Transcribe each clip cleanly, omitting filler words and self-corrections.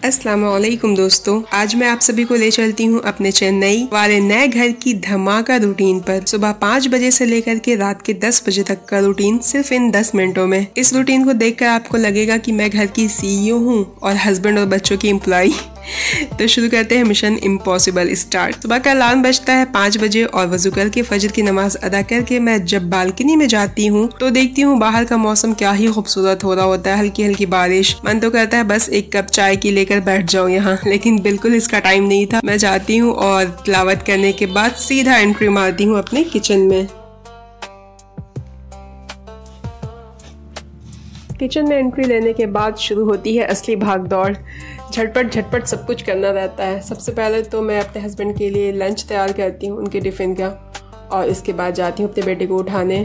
अस्सलामुअलैकुम दोस्तों, आज मैं आप सभी को ले चलती हूँ अपने चेन्नई वाले नए घर की धमाका रूटीन पर। सुबह 5 बजे से लेकर के रात के 10 बजे तक का रूटीन सिर्फ इन 10 मिनटों में। इस रूटीन को देखकर आपको लगेगा कि मैं घर की सीईओ हूँ और हस्बैंड और बच्चों की एम्प्लॉई। तो शुरू करते हैं मिशन इम्पॉसिबल स्टार्ट। सुबह का अलार्म बजता है 5 बजे और वजू करके फजर की नमाज अदा करके मैं जब बालकनी में जाती हूँ तो देखती हूँ बाहर का मौसम क्या ही खूबसूरत हो रहा होता है, हल्की हल्की बारिश। मन तो करता है बस एक कप चाय की लेकर बैठ जाऊँ यहाँ, लेकिन बिल्कुल इसका टाइम नहीं था। मैं जाती हूँ और तिलावत करने के बाद सीधा एंट्री मारती हूँ अपने किचन में। किचन में एंट्री लेने के बाद शुरू होती है असली भाग दौड़। झटपट झटपट सब कुछ करना रहता है। सबसे पहले तो मैं अपने हस्बैंड के लिए लंच तैयार करती हूँ, उनके टिफ़िन का, और इसके बाद जाती हूँ अपने बेटे को उठाने।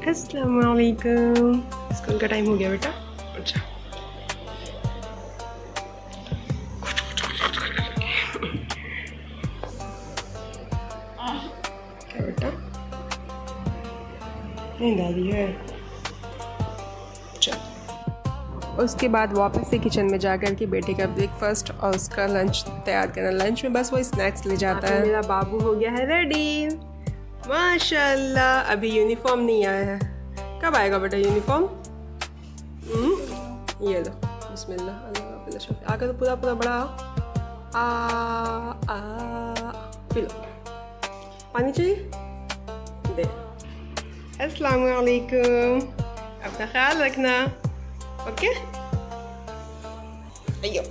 अस्सलाम वालेकुम। स्कूल का टाइम हो गया बेटा। अच्छा, क्या बेटा, नींद आ रही है? उसके बाद वापस से किचन में जाकर के बेटे का ब्रेकफास्ट और उसका लंच तैयार करना। लंच में बस वो स्नैक्स ले जाता है। मेरा बाबू हो गया है रेडी, माशाल्लाह। अभी यूनिफॉर्म नहीं आया है, कब आएगा बेटा यूनिफॉर्म? ये लो, बिस्मिल्लाह, अल्लाह आकर तो पूरा पूरा बड़ा पी लो। पानी चाहिए? दे। अस्सलाम वालेकुम, अपना ख्याल रखना, ओके? अयो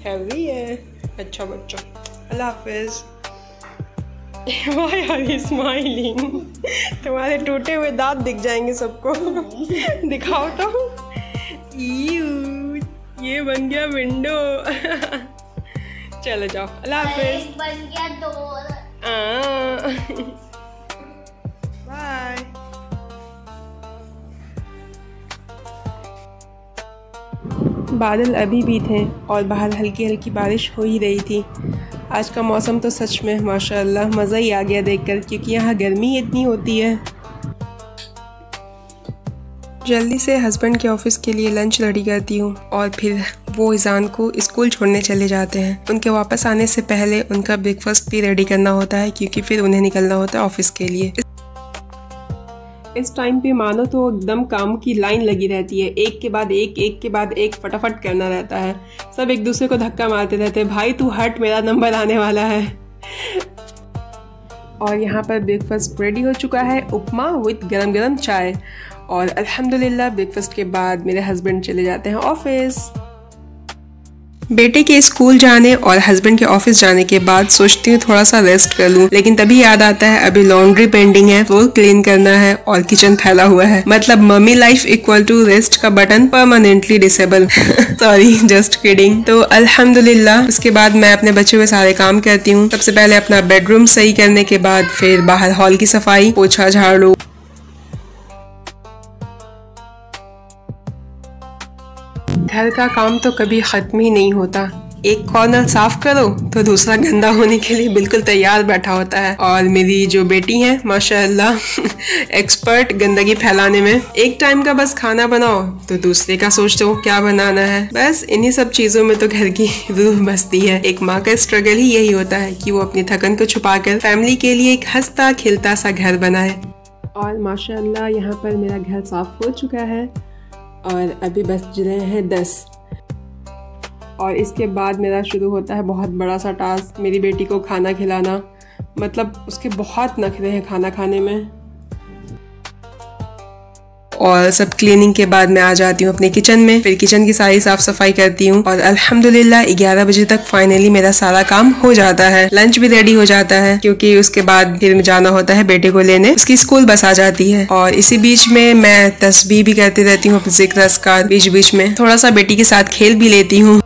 हैवी है। अच्छा बच्चों, अल्लाह हाफिज। Why are you smiling? तुम्हारे टूटे हुए दांत दिख जाएंगे सबको। दिखाओ तो। ये बन गया विंडो। चलो जाओ, अल्लाह हाफिज। बन गया डोर। बाय। बादल अभी भी थे और बाहर हल्की हल्की बारिश हो ही रही थी। आज का मौसम तो सच में माशाल्लाह मज़ा ही आ गया देखकर, क्योंकि यहाँ गर्मी इतनी होती है। जल्दी से हस्बैंड के ऑफिस के लिए लंच रेडी करती हूँ और फिर वो ईज़ान को स्कूल छोड़ने चले जाते हैं। उनके वापस आने से पहले उनका ब्रेकफास्ट भी रेडी करना होता है, क्योंकि फिर उन्हें निकलना होता है ऑफिस के लिए। इस टाइम पे मानो तो एकदम काम की लाइन लगी रहती है, एक के बाद एक फटाफट करना रहता है। सब एक दूसरे को धक्का मारते रहते हैं, भाई तू हट, मेरा नंबर आने वाला है। और यहाँ पर ब्रेकफास्ट रेडी हो चुका है, उपमा विद गरम गरम चाय। और अल्हम्दुलिल्लाह ब्रेकफास्ट के बाद मेरे हस्बैंड चले जाते हैं ऑफिस। बेटे के स्कूल जाने और हस्बैंड के ऑफिस जाने के बाद सोचती हूँ थोड़ा सा रेस्ट कर लूँ, लेकिन तभी याद आता है अभी लॉन्ड्री पेंडिंग है, फ्लोर क्लीन करना है और किचन फैला हुआ है। मतलब mummy life equal to reset का button permanently disable. Sorry, just kidding. तो अल्हम्दुलिल्लाह उसके बाद मैं अपने बचे हुए सारे काम करती हूँ। सबसे पहले अपना बेडरूम सही करने के बाद फिर बाहर हॉल की सफाई, पोछा झाड़ू। घर का काम तो कभी खत्म ही नहीं होता। एक कॉर्नर साफ करो तो दूसरा गंदा होने के लिए बिल्कुल तैयार बैठा होता है। और मेरी जो बेटी है माशाअल्लाह एक्सपर्ट गंदगी फैलाने में। एक टाइम का बस खाना बनाओ तो दूसरे का सोचते हो क्या बनाना है। बस इन्हीं सब चीजों में तो घर की रूह बसती है। एक माँ का स्ट्रगल ही यही होता है कि वो अपनी थकन को छुपाकर फैमिली के लिए एक हंसता खिलता सा घर बनाए। और माशाअल्लाह यहाँ पर मेरा घर साफ हो चुका है और अभी बस रहे हैं 10। और इसके बाद मेरा शुरू होता है बहुत बड़ा सा टास्क, मेरी बेटी को खाना खिलाना। मतलब उसके बहुत नखरे हैं खाना खाने में। और सब क्लीनिंग के बाद मैं आ जाती हूँ अपने किचन में, फिर किचन की सारी साफ सफाई करती हूँ। और अल्हम्दुलिल्लाह 11 बजे तक फाइनली मेरा सारा काम हो जाता है। लंच भी रेडी हो जाता है, क्योंकि उसके बाद फिर जाना होता है बेटे को लेने, उसकी स्कूल बस आ जाती है। और इसी बीच में मैं तस्बीह भी करती रहती हूँ, जिक्र अस्कार बीच बीच में थोड़ा सा बेटी के साथ खेल भी लेती हूँ।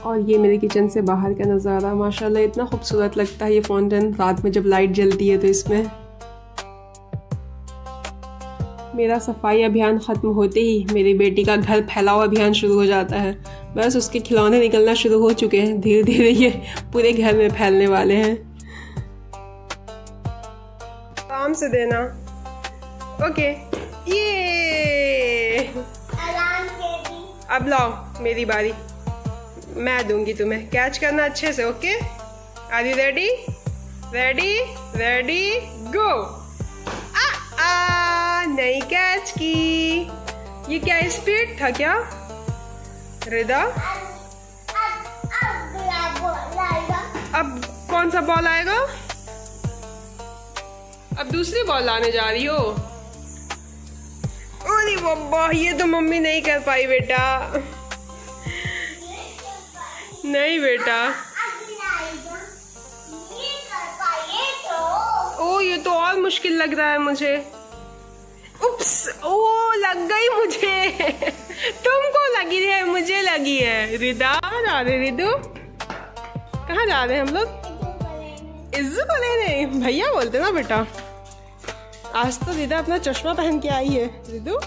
और ये मेरे किचन से बाहर का नज़ारा माशाल्लाह इतना खूबसूरत लगता है। ये फाउंटेन रात में जब लाइट जलती है तो इसमें मेरा सफाई अभियान ख़त्म होते ही मेरी बेटी का घर फैलाओ अभियान शुरू हो जाता है। बस उसके खिलौने निकलना शुरू हो चुके हैं, धीरे धीरे ये पूरे घर में फैलने वाले हैं। आराम से देना, ओके ये अब लाओ मेरी बारी, मैं दूंगी तुम्हें, कैच करना अच्छे से। Okay are you ready? Ready ready go. नहीं कैच की। ये क्या स्पीड था क्या रिदा? अब कौन सा बॉल आएगा? अब दूसरी बॉल लाने जा रही हो? अरे बाबा ये तो मम्मी नहीं कर पाई बेटा। नहीं बेटा। ओ ये तो और मुश्किल लग रहा है मुझे। उप्स, ओ लग गई मुझे। तुमको लगी है, मुझे लगी है। रिदा जा रहे, रिदू कहाँ जा रहे हैं हम लोग? इज्जू को लेने। भैया बोलते ना बेटा। आज तो रिदा अपना चश्मा पहन के आई है। रिदू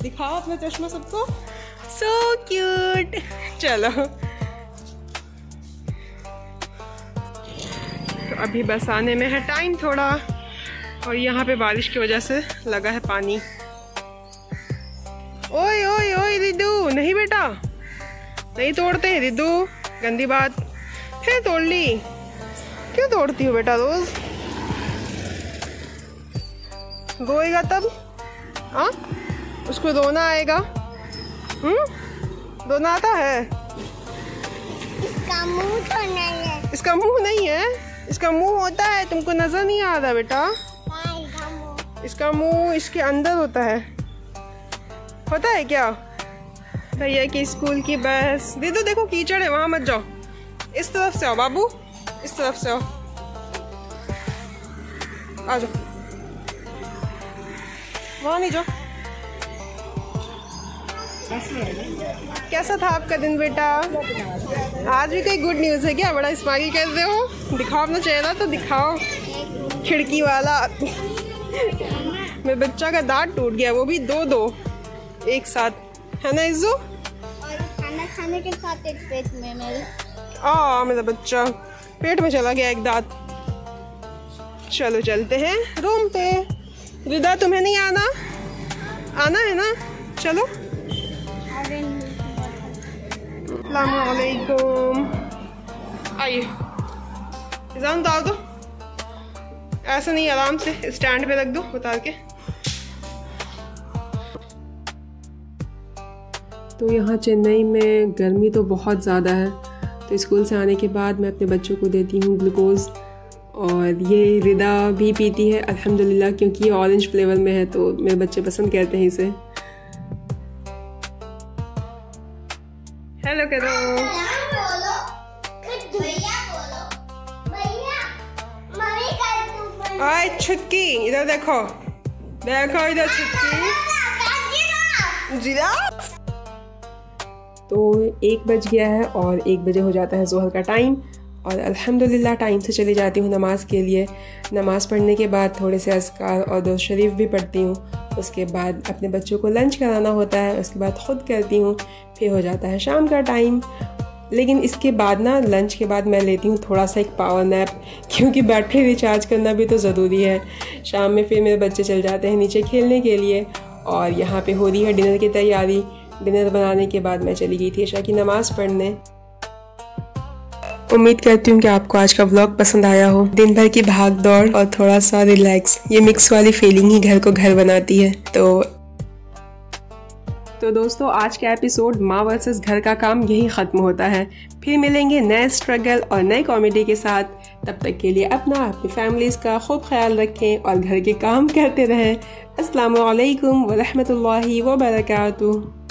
दिखाओ अपना चश्मा सबको। So cute. चलो तो अभी बस आने में है टाइम थोड़ा, और यहाँ पे बारिश की वजह से लगा है पानी। ओए ओए ओए रिदू, नहीं बेटा नहीं तोड़ते हैं रिदू, गंदी बात। फिर तोड़ ली, क्यों तोड़ती हो बेटा रोज? रोएगा तब? हाँ उसको रोना आएगा। रोना आता है? इसका मुंह तो नहीं है। इसका मुंह नहीं है? इसका मुंह होता है, तुमको नजर नहीं आ रहा बेटा? इसका मुंह इसके अंदर होता है। होता है क्या? भैया की स्कूल की बस। दे दो, देखो कीचड़ है, वहां मत जाओ। इस तरफ से आओ बाबू, इस तरफ से आओ, आ जाओ, वहां नहीं जाओ। कैसा था आपका दिन बेटा? आज भी कोई गुड न्यूज़ है क्या? बड़ा स्माइल कर रहे हो, दिखाओ अपना चेहरा तो दिखाओ। खिड़की वाला। मेरे बच्चा का दांत टूट गया, वो भी दो एक साथ, है ना इज्जू? और खाना खाने के साथ एक पेट में मेरा बच्चा पेट में चला गया एक दांत। चलो चलते हैं रूम पे। रिदा तुम्हें नहीं आना? आना है ना? चलो। अस्सलामुअलैकुम। आइए इज़ान उतार दो। ऐसा नहीं, आराम से स्टैंड पे रख दो उतार के। तो यहाँ चेन्नई में गर्मी तो बहुत ज़्यादा है, तो स्कूल से आने के बाद मैं अपने बच्चों को देती हूँ ग्लूकोज़, और ये रिदा भी पीती है अल्हम्दुलिल्लाह, क्योंकि ये ऑरेंज फ्लेवर में है तो मेरे बच्चे पसंद करते हैं इसे। हेलो करो। आए छुटकी, इधर देखो, देखो इधर छुटकी। जिराफ। तो 1 बज गया है और 1 बजे हो जाता है ज़ोहर का टाइम, और अल्हम्दुलिल्लाह टाइम से चली जाती हूँ नमाज़ के लिए। नमाज़ पढ़ने के बाद थोड़े से अज़कार और दुरूद शरीफ भी पढ़ती हूँ। उसके बाद अपने बच्चों को लंच कराना होता है, उसके बाद ख़ुद करती हूँ। फिर हो जाता है शाम का टाइम। लेकिन इसके बाद ना, लंच के बाद मैं लेती हूँ थोड़ा सा एक पावर नैप, क्योंकि बैटरी रिचार्ज करना भी तो ज़रूरी है। शाम में फिर मेरे बच्चे चल जाते हैं नीचे खेलने के लिए, और यहाँ पे हो रही है डिनर की तैयारी। डिनर बनाने के बाद मैं चली गई थी इशा की नमाज़ पढ़ने। उम्मीद करती हूँ कि आपको आज का व्लॉग पसंद आया हो। दिन भर की भाग दौड़ और थोड़ा सा रिलैक्स, ये मिक्स वाली फीलिंग ही घर को घर बनाती है। तो दोस्तों आज का एपिसोड माँ वर्सेस घर का काम यही ख़त्म होता है। फिर मिलेंगे नए स्ट्रगल और नए कॉमेडी के साथ। तब तक के लिए अपना, अपनी फैमिलीज़ का खूब ख्याल रखें और घर के काम करते रहें। अस्सलामु अलैकुम व रहमतुल्लाहि व बरकातुहू।